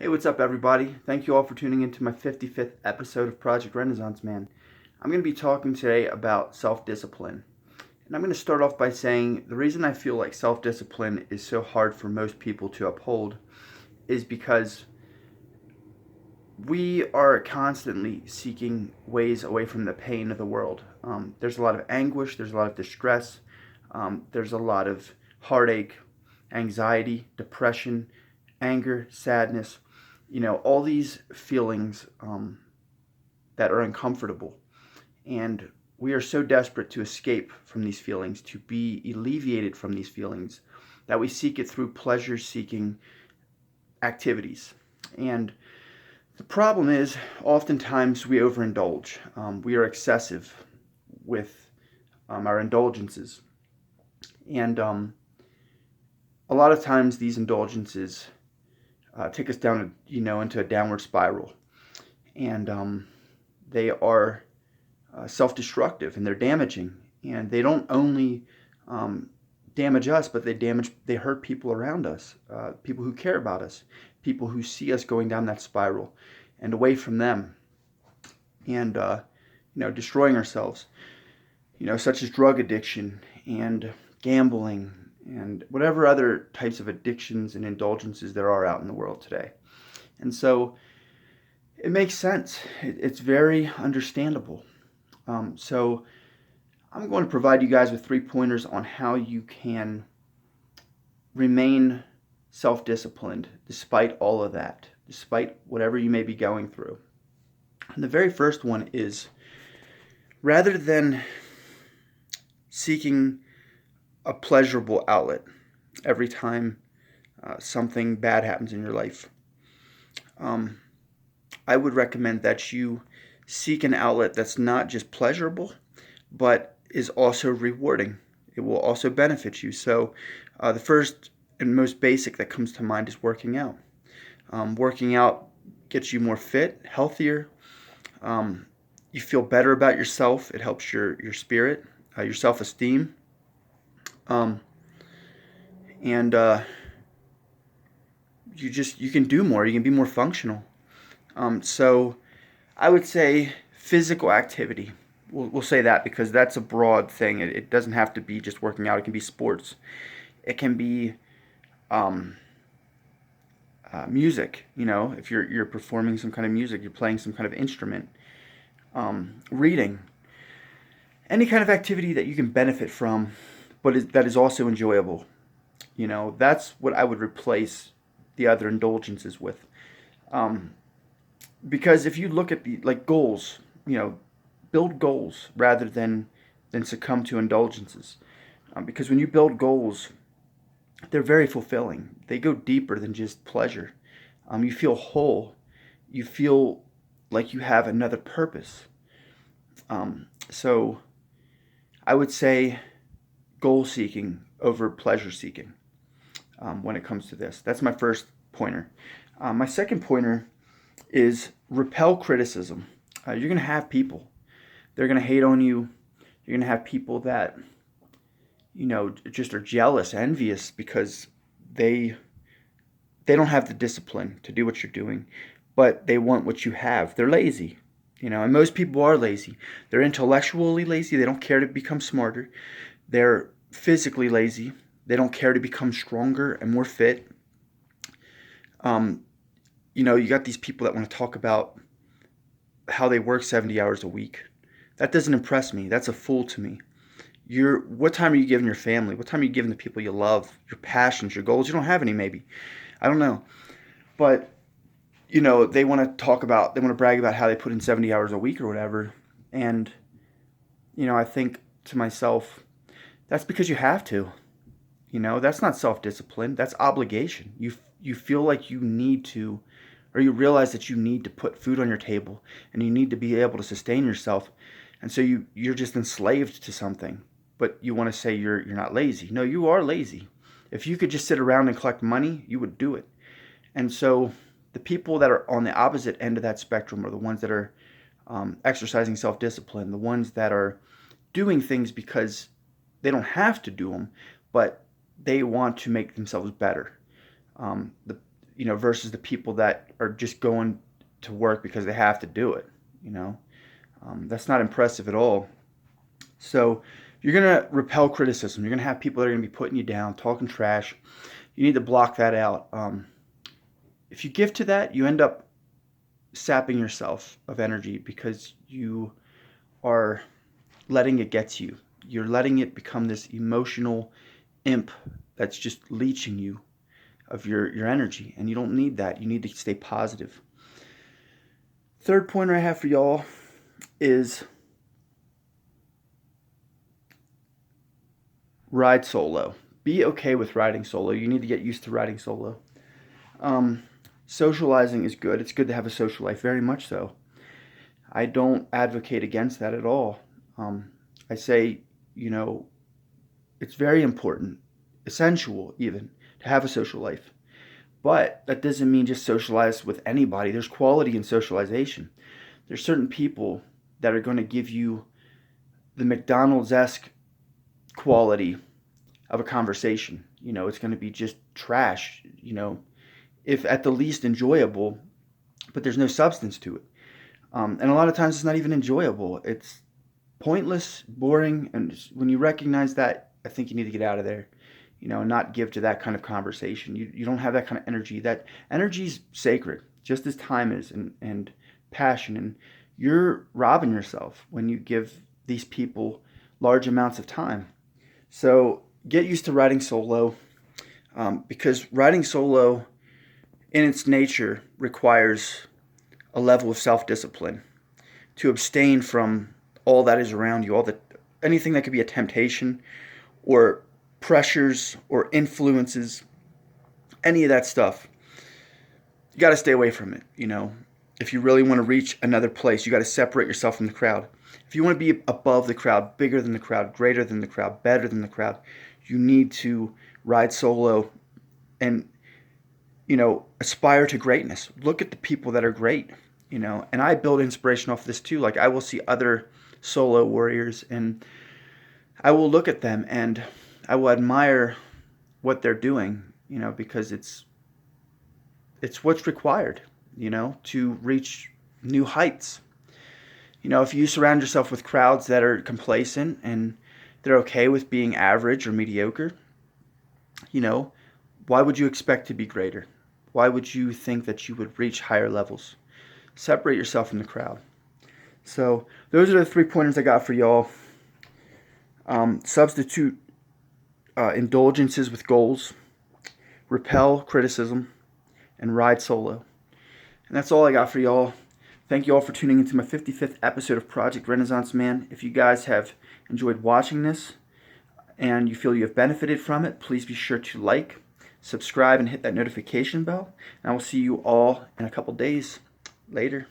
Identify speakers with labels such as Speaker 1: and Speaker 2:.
Speaker 1: Hey, what's up, everybody? Thank you all for tuning into my 55th episode of Project Renaissance Man. I'm going to be talking today about self-discipline. And I'm going to start off by saying the reason I feel like self-discipline is so hard for most people to uphold is because we are constantly seeking ways away from the pain of the world. There's a lot of anguish, there's a lot of distress, there's a lot of heartache, anxiety, depression, anger, sadness, all these feelings that are uncomfortable. And we are so desperate to escape from these feelings, to be alleviated from these feelings, that we seek it through pleasure seeking activities. And the problem is, oftentimes we overindulge. We are excessive with our indulgences. And a lot of times these indulgences take us down, into a downward spiral. And they are self-destructive and they're damaging. And they don't only damage us, but they hurt people around us, people who care about us, people who see us going down that spiral and away from them, and destroying ourselves, such as drug addiction and gambling and whatever other types of addictions and indulgences there are out in the world today. And so it makes sense. It's very understandable. So I'm going to provide you guys with 3 pointers on how you can remain self-disciplined despite all of that, despite whatever you may be going through. And the very first one is, rather than seeking a pleasurable outlet every time something bad happens in your life, I would recommend that you seek an outlet that's not just pleasurable, but is also rewarding. It will also benefit you. So the first and most basic that comes to mind is working out. Working out gets you more fit, healthier. You feel better about yourself. It helps your spirit, your self-esteem. And you can do more. You can be more functional. So I would say physical activity. We'll say that because that's a broad thing. It doesn't have to be just working out. It can be sports. It can be music. If you're performing some kind of music, you're playing some kind of instrument. Reading. Any kind of activity that you can benefit from, but that is also enjoyable. That's what I would replace the other indulgences with. Because if you look at the goals, build goals rather than succumb to indulgences. Because when you build goals, they're very fulfilling. They go deeper than just pleasure. You feel whole. You feel like you have another purpose. So I would say goal seeking over pleasure seeking when it comes to this. That's my first pointer. My second pointer is repel criticism. You're going to have people. They're going to hate on you. You're going to have people that, just are jealous, envious because they don't have the discipline to do what you're doing, but they want what you have. They're lazy. And most people are lazy. They're intellectually lazy. They don't care to become smarter. They're physically lazy. They don't care to become stronger and more fit. You got these people that want to talk about how they work 70 hours a week. That doesn't impress me. That's a fool to me. What time are you giving your family? What time are you giving the people you love? Your passions, your goals? You don't have any, maybe. I don't know. But, they want to brag about how they put in 70 hours a week or whatever. And, I think to myself, that's because you have to. That's not self-discipline. That's obligation. You feel like you need to, or you realize that you need to put food on your table and you need to be able to sustain yourself. And so you're just enslaved to something. But you want to say you're not lazy. No, you are lazy. If you could just sit around and collect money, you would do it. And so the people that are on the opposite end of that spectrum are the ones that are exercising self-discipline, the ones that are doing things because they don't have to do them, but they want to make themselves better. versus the people that are just going to work because they have to do it. That's not impressive at all. So you're going to repel criticism. You're going to have people that are going to be putting you down, talking trash. You need to block that out. If you give to that, you end up sapping yourself of energy because you are letting it get to you. You're letting it become this emotional imp that's just leeching you of your energy, and you don't need that. You need to stay positive. Third pointer I have for y'all is ride solo. Be okay with riding solo. You need to get used to riding solo. Socializing is good. It's good to have a social life, very much so. I don't advocate against that at all. I say, it's very important, essential even, to have a social life. But that doesn't mean just socialize with anybody. There's quality in socialization. There's certain people that are going to give you the McDonald's-esque quality of a conversation. It's going to be just trash, if at the least enjoyable, but there's no substance to it. And a lot of times it's not even enjoyable. It's pointless, boring, and when you recognize that, I think you need to get out of there, not give to that kind of conversation. You don't have that kind of energy. That energy's sacred, just as time is, and passion, and you're robbing yourself when you give these people large amounts of time. So get used to riding solo, because riding solo in its nature requires a level of self-discipline to abstain from all that is around you, anything that could be a temptation or pressures or influences, any of that stuff. You got to stay away from it. If you really want to reach another place, you got to separate yourself from the crowd. If you want to be above the crowd, bigger than the crowd, greater than the crowd, better than the crowd, you need to ride solo and aspire to greatness. Look at the people that are great, and I build inspiration off this too. Like, I will see other solo warriors and I will look at them and I will admire what they're doing, because it's what's required, to reach new heights. If you surround yourself with crowds that are complacent and they're okay with being average or mediocre, why would you expect to be greater? Why would you think that you would reach higher levels? Separate yourself from the crowd. So those are the 3 pointers I got for y'all. Substitute indulgences with goals, repel criticism, and ride solo. And that's all I got for y'all. Thank you all for tuning into my 55th episode of Project Renaissance Man. If you guys have enjoyed watching this and you feel you have benefited from it, please be sure to like, subscribe, and hit that notification bell. And I will see you all in a couple days. Later.